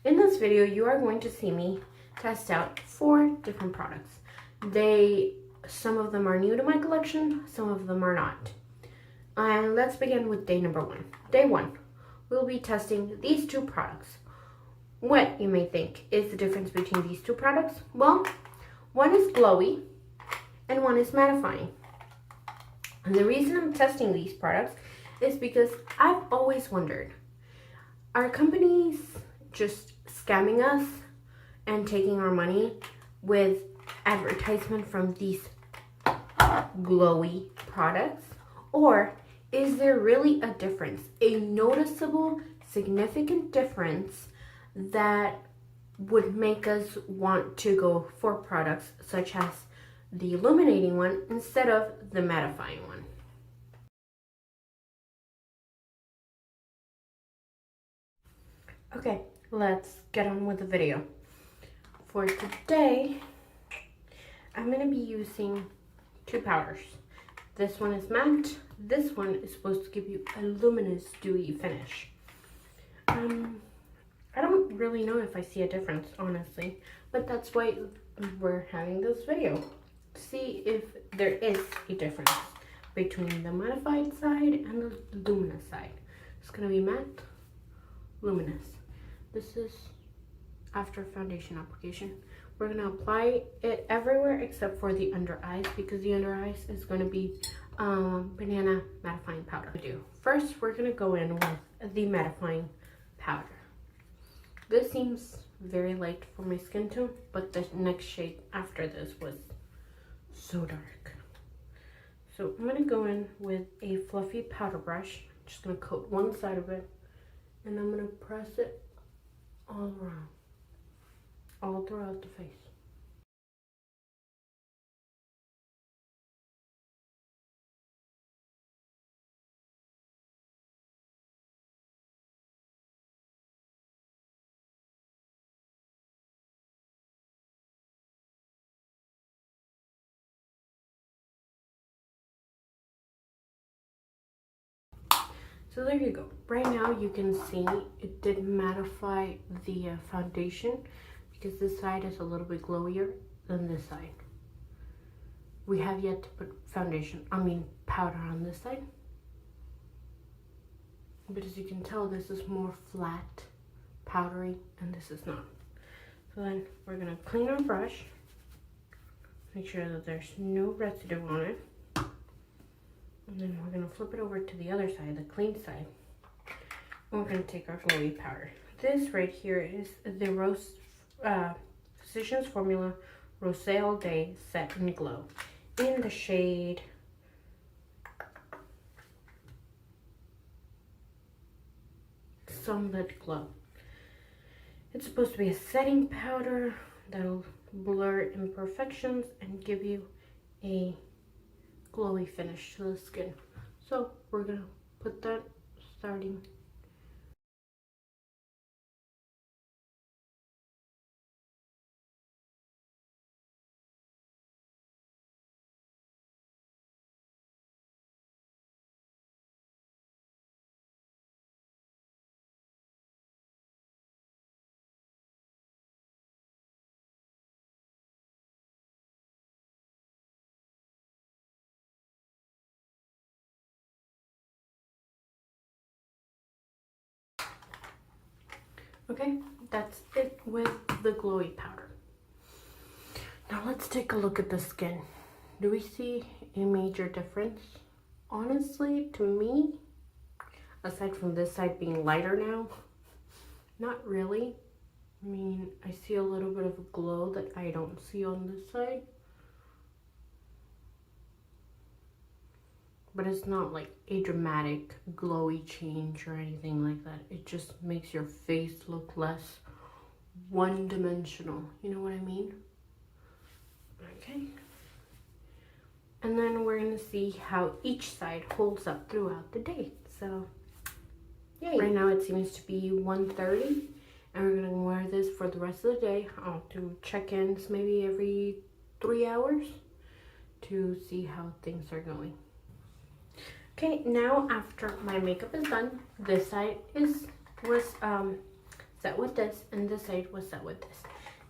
In this video, you are going to see me test out 4 different products. Some of them are new to my collection, some of them are not. And let's begin with day number 1. Day 1, we'll be testing these 2 products. What, you may think, is the difference between these 2 products? Well, one is glowy and one is mattifying. And the reason I'm testing these products is because I've always wondered, are companies just scamming us and taking our money with advertisement from these glowy products? Or is there really a difference, a noticeable, significant difference that would make us want to go for products such as the illuminating one instead of the mattifying one? Okay, let's get on with the video. For today, I'm going to be using 2 powders. This one is matte. This one is supposed to give you a luminous, dewy finish. I don't really know if I see a difference, honestly, but that's why we're having this video. See if there is a difference between the mattified side and the luminous side. It's going to be matte, luminous. This is after foundation application. We're going to apply it everywhere except for the under eyes, because the under eyes is going to be banana mattifying powder. First, we're going to go in with the mattifying powder. This seems very light for my skin tone, but the next shade after this was so dark. So I'm going to go in with a fluffy powder brush. I'm just going to coat one side of it, and I'm going to press it all around, all throughout the face. So there you go. Right now you can see it did mattify the foundation, because this side is a little bit glowier than this side. We have yet to put powder on this side. But as you can tell, this is more flat, powdery, and this is not. So then we're gonna clean our brush, make sure that there's no residue on it. And then we're going to flip it over to the other side, the clean side. And we're going to take our glowy powder. This right here is the Physicians Formula Rosé All Day Set and Glow in the shade Sunlit Glow. It's supposed to be a setting powder that'll blur imperfections and give you a glowy finish to the skin. So we're gonna put that starting. Okay, that's it with the glowy powder. Now let's take a look at the skin. Do we see a major difference? Honestly, to me, aside from this side being lighter now, not really. I mean, I see a little bit of a glow that I don't see on this side. But it's not like a dramatic glowy change or anything like that. It just makes your face look less one-dimensional. You know what I mean? Okay. And then we're going to see how each side holds up throughout the day. So, yay. Right now it seems to be 1:30. And we're going to wear this for the rest of the day. I'll do check-ins maybe every 3 hours to see how things are going. Okay, now after my makeup is done, this side was set with this, and this side was set with this.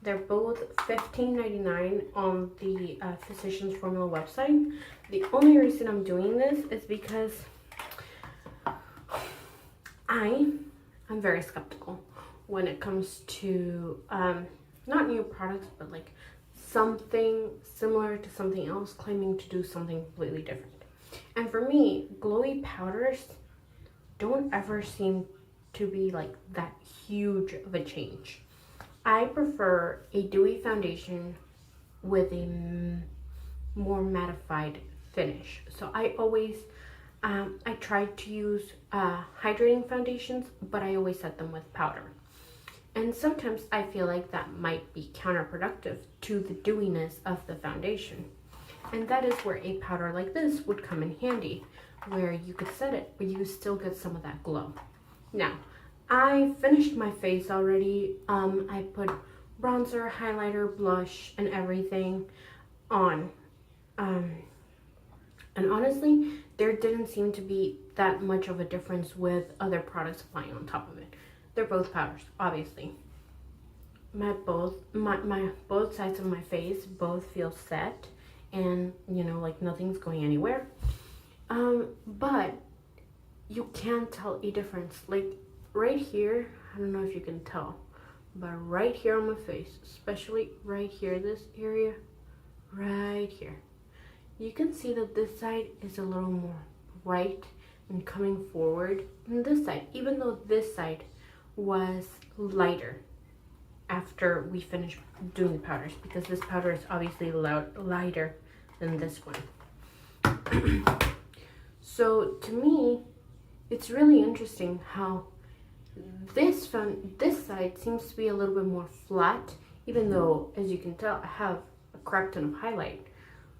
They're both $15.99 on the Physicians Formula website. The only reason I'm doing this is because I'm very skeptical when it comes to not new products, but like something similar to something else claiming to do something completely different. And for me, glowy powders don't ever seem to be like that huge of a change. I prefer a dewy foundation with a more mattified finish. So I always, I try to use hydrating foundations, but I always set them with powder. And sometimes I feel like that might be counterproductive to the dewiness of the foundation. And that is where a powder like this would come in handy, where you could set it, but you still get some of that glow. Now, I finished my face already. I put bronzer, highlighter, blush, and everything on. And honestly, there didn't seem to be that much of a difference with other products applying on top of it. They're both powders, obviously. My both sides of my face both feel set, and you know, like nothing's going anywhere. But you can tell a difference. Like right here, I don't know if you can tell, but right here on my face, especially right here, this area, right here, you can see that this side is a little more bright and coming forward than this side, even though this side was lighter after we finished doing the powders, because this powder is obviously lighter than this one. So to me, it's really interesting how this side seems to be a little bit more flat, even though, as you can tell, I have a crap ton of highlight,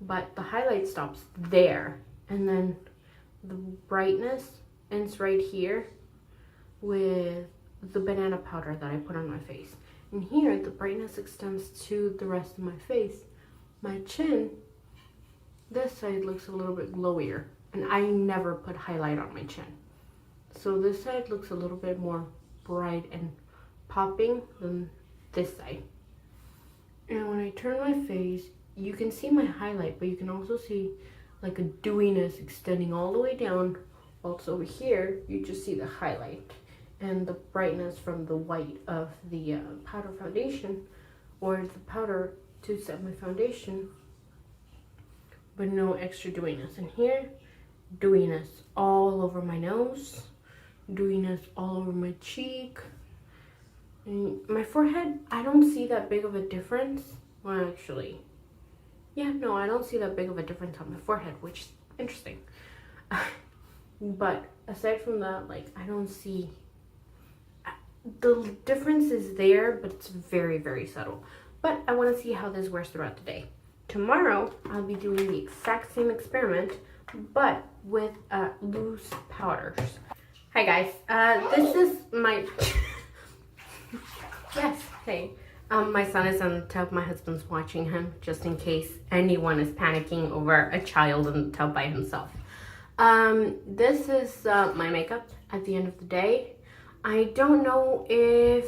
but the highlight stops there, and then the brightness ends right here with the banana powder that I put on my face. And here, the brightness extends to the rest of my face. My chin, this side looks a little bit glowier, and I never put highlight on my chin. So this side looks a little bit more bright and popping than this side. And when I turn my face, you can see my highlight, but you can also see like a dewiness extending all the way down. Also over here, you just see the highlight and the brightness from the white of the powder foundation, or the powder to set my foundation, but no extra dewiness. And here, dewiness all over my nose, dewiness all over my cheek. And my forehead, I don't see that big of a difference. Well, actually, yeah, no, I don't see that big of a difference on my forehead, which is interesting. But aside from that, like, I don't see, the difference is there, but it's very, very subtle. But I want to see how this wears throughout the day. Tomorrow, I'll be doing the exact same experiment, but with loose powders. Hi guys, this is my, yes, hey. My son is on the tub, my husband's watching him, just in case anyone is panicking over a child in the tub by himself. This is my makeup at the end of the day. I don't know if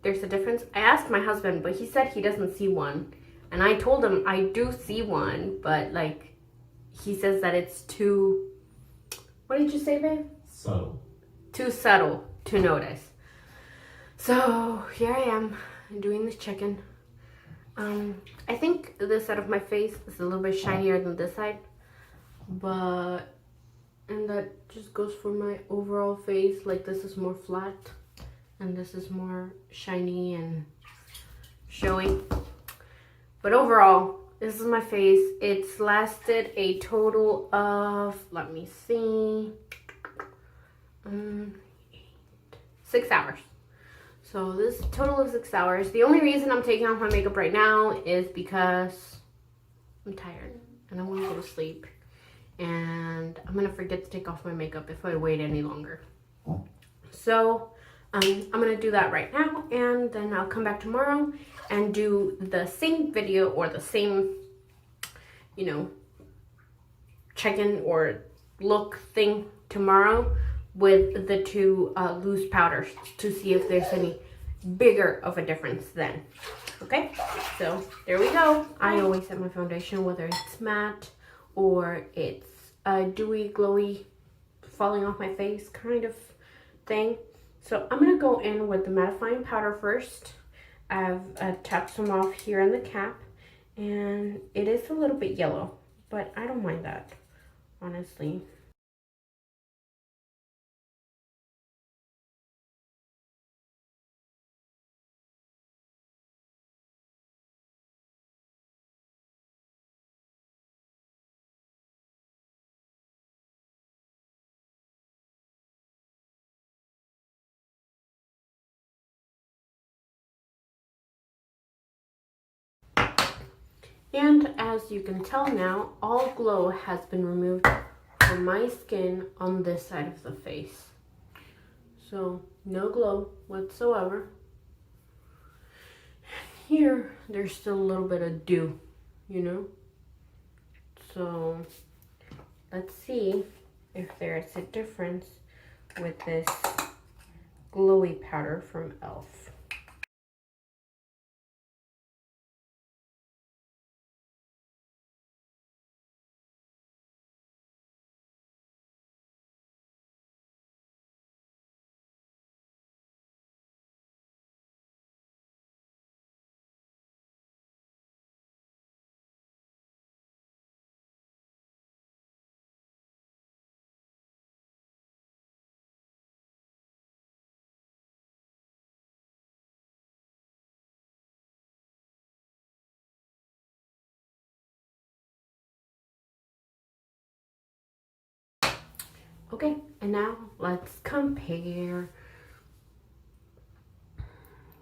there's a difference. I asked my husband, but he said he doesn't see one. And I told him I do see one, but like, he says that it's too, what did you say, babe? Subtle. Too subtle to notice. So here I am doing this check-in. I think this side of my face is a little bit shinier than this side, but, and that just goes for my overall face. Like this is more flat and this is more shiny and showy. But overall, this is my face. It's lasted a total of, let me see, 6 hours. So this total of 6 hours. The only reason I'm taking off my makeup right now is because I'm tired and I want to go to sleep. And I'm going to forget to take off my makeup if I wait any longer. So I'm going to do that right now, and then I'll come back tomorrow and do the same video or the same, you know, check-in or look thing tomorrow with the two loose powders to see if there's any bigger of a difference then. Okay, so there we go. I always set my foundation, whether it's matte or it's dewy, glowy, falling off my face kind of thing. So I'm gonna go in with the mattifying powder first. I've tapped some off here on the cap, and it is a little bit yellow, but I don't mind that, honestly. And as you can tell now, all glow has been removed from my skin on this side of the face. So no glow whatsoever. Here, there's still a little bit of dew, you know? So let's see if there's a difference with this glowy powder from E.L.F. Okay, and now let's compare.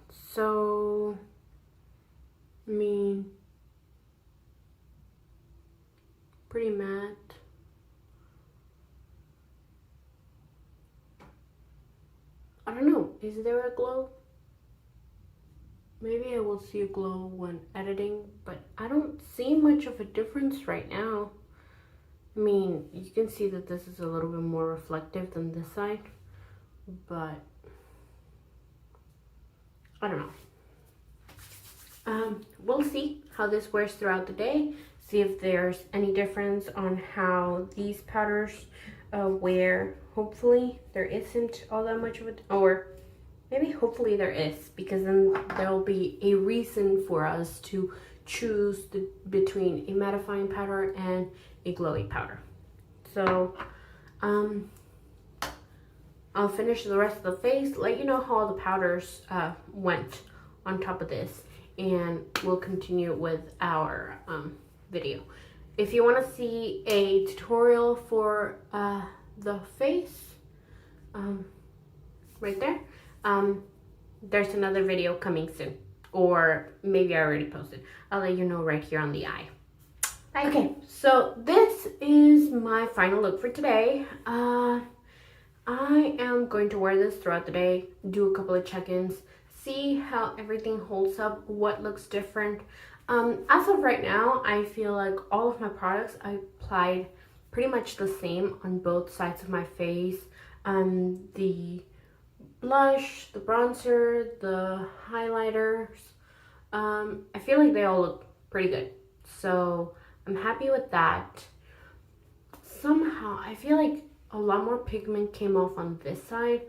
So, I mean, pretty matte. I don't know, is there a glow? Maybe I will see a glow when editing, but I don't see much of a difference right now. I mean, you can see that this is a little bit more reflective than this side, but I don't know. We'll see how this wears throughout the day, see if there's any difference on how these powders wear. Hopefully there isn't all that much of it, or maybe hopefully there is, because then there'll be a reason for us to choose between a mattifying powder and a glowy powder. So I'll finish the rest of the face, let you know how all the powders went on top of this, and we'll continue with our video. If you want to see a tutorial for the face, right there, there's another video coming soon, or maybe I already posted. I'll let you know right here on the eye. Okay, so this is my final look for today. I am going to wear this throughout the day, do a couple of check-ins, see how everything holds up, what looks different. As of right now, I feel like all of my products I applied pretty much the same on both sides of my face. The blush, the bronzer, the highlighters, I feel like they all look pretty good. So I'm happy with that. Somehow, I feel like a lot more pigment came off on this side,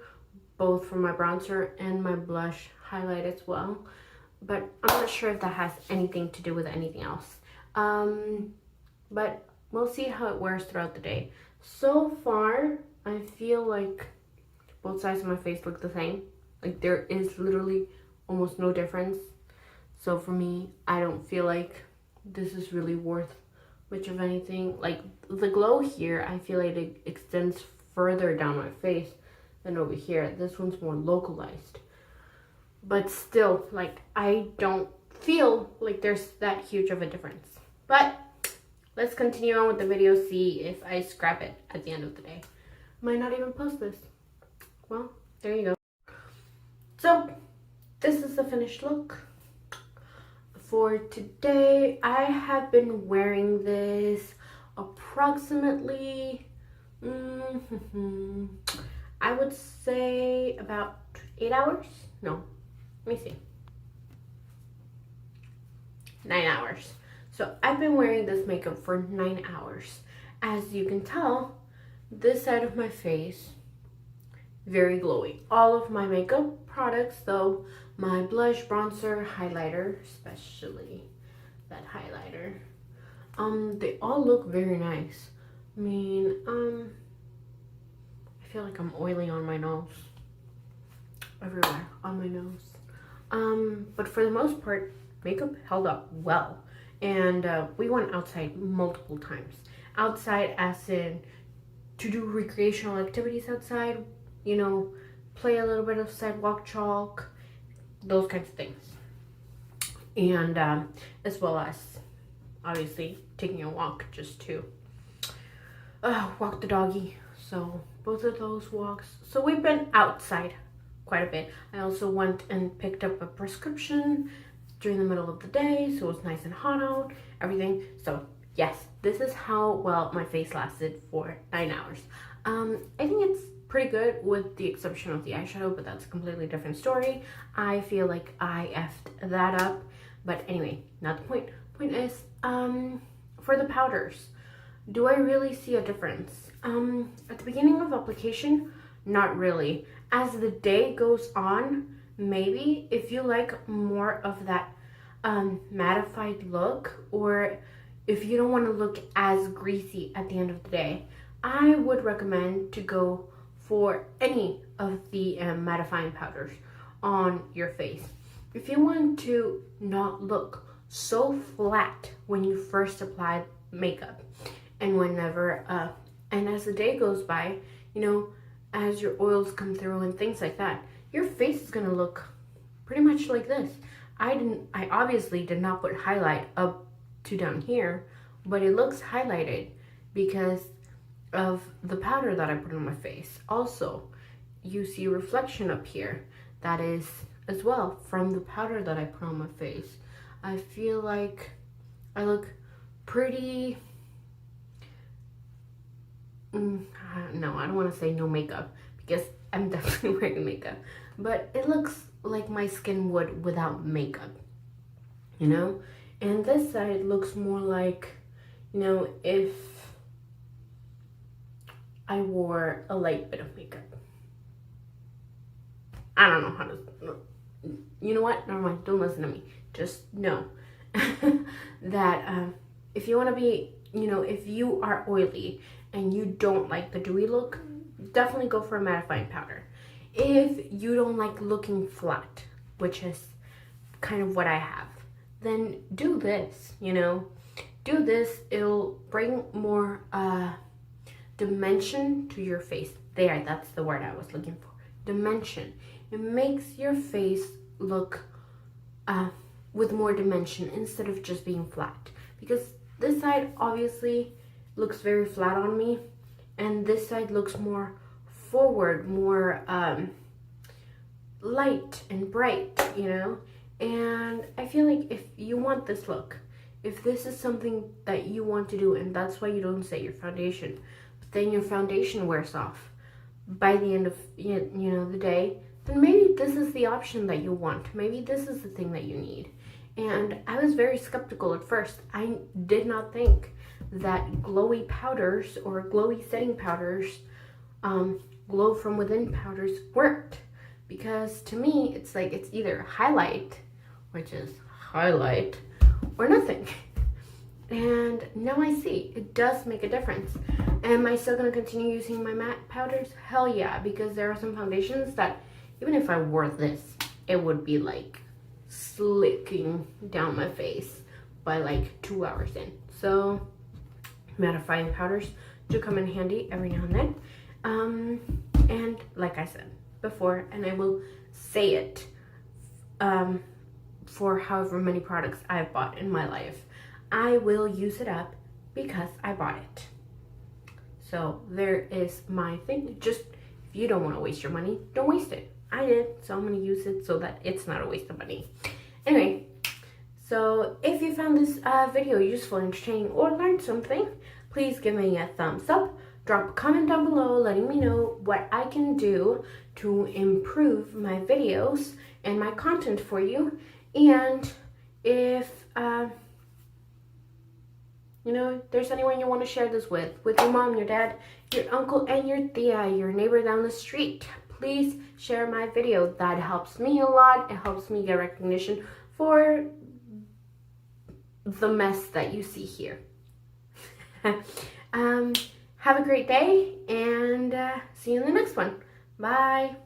both from my bronzer and my blush highlight as well. But I'm not sure if that has anything to do with anything else. But we'll see how it wears throughout the day. So far, I feel like both sides of my face look the same. Like there is literally almost no difference. So for me, I don't feel like this is really worth much of anything. Like the glow here, I feel like it extends further down my face than over here. This one's more localized. But still, like I don't feel like there's that huge of a difference. But let's continue on with the video, see if I scrap it at the end of the day. Might not even post this. Well, there you go. So this is the finished look for today. I have been wearing this approximately I would say about 8 hours. No, Let me see. 9 hours. So I've been wearing this makeup for 9 hours. As you can tell, this side of my face, very glowy. All of my makeup products though, my blush, bronzer, highlighter, especially that highlighter, they all look very nice. I mean, I feel like I'm oily on my nose. Everywhere on my nose. But for the most part, makeup held up well. And we went outside multiple times. Outside as in to do recreational activities outside, you know, play a little bit of sidewalk chalk, those kinds of things. And as well as obviously taking a walk just to walk the doggy. So both of those walks. So we've been outside quite a bit. I also went and picked up a prescription during the middle of the day, so it was nice and hot out, everything. So yes, this is how well my face lasted for 9 hours. I think it's pretty good with the exception of the eyeshadow, but that's a completely different story. I feel like I effed that up, but anyway, not the point. Point is, for the powders, do I really see a difference? At the beginning of application, not really. As the day goes on, maybe if you like more of that mattified look, or if you don't want to look as greasy at the end of the day, I would recommend to go for any of the mattifying powders on your face. If you want to not look so flat when you first apply makeup, and whenever and as the day goes by, you know, as your oils come through and things like that, your face is gonna look pretty much like this. I obviously did not put highlight up to down here, but it looks highlighted because of the powder that I put on my face. Also, you see reflection up here. That is as well from the powder that I put on my face. I feel like I look pretty, no, I don't want to say no makeup because I'm definitely wearing makeup, but it looks like my skin would without makeup, you know? And this side looks more like, you know, if I wore a light bit of makeup. I don't know how to, you know what? Never mind, don't listen to me. Just know that if you want to be, you know, if you are oily and you don't like the dewy look, definitely go for a mattifying powder. If you don't like looking flat, which is kind of what I have, then do this, you know. Do this, it'll bring more dimension to your face. There, that's the word I was looking for. Dimension. It makes your face look with more dimension instead of just being flat. Because this side obviously looks very flat on me, and this side looks more forward, more light and bright, you know. And I feel like if you want this look, if this is something that you want to do, and that's why you don't set your foundation, but then your foundation wears off by the end of you know the day, then maybe this is the option that you want. Maybe this is the thing that you need. And I was very skeptical at first. I did not think that glowy powders or glowy setting powders, glow from within powders worked. Because to me, it's like it's either highlight, which is highlight, or nothing. And now I see it does make a difference. Am I still going to continue using my matte powders? Hell yeah, because there are some foundations that even if I wore this, it would be like slicking down my face by like 2 hours in. So mattifying powders do come in handy every now and then. And like I said before, and I will say it for however many products I've bought in my life, I will use it up because I bought it. So there is my thing. Just if you don't want to waste your money, don't waste it. I did, so I'm going to use it so that it's not a waste of money. Anyway, so if you found this video useful, entertaining, or learned something, please give me a thumbs up. Drop a comment down below letting me know what I can do to improve my videos and my content for you. And if you know, there's anyone you want to share this with your mom, your dad, your uncle, and your tia, your neighbor down the street, please share my video. That helps me a lot. It helps me get recognition for the mess that you see here. Have a great day, and see you in the next one. Bye.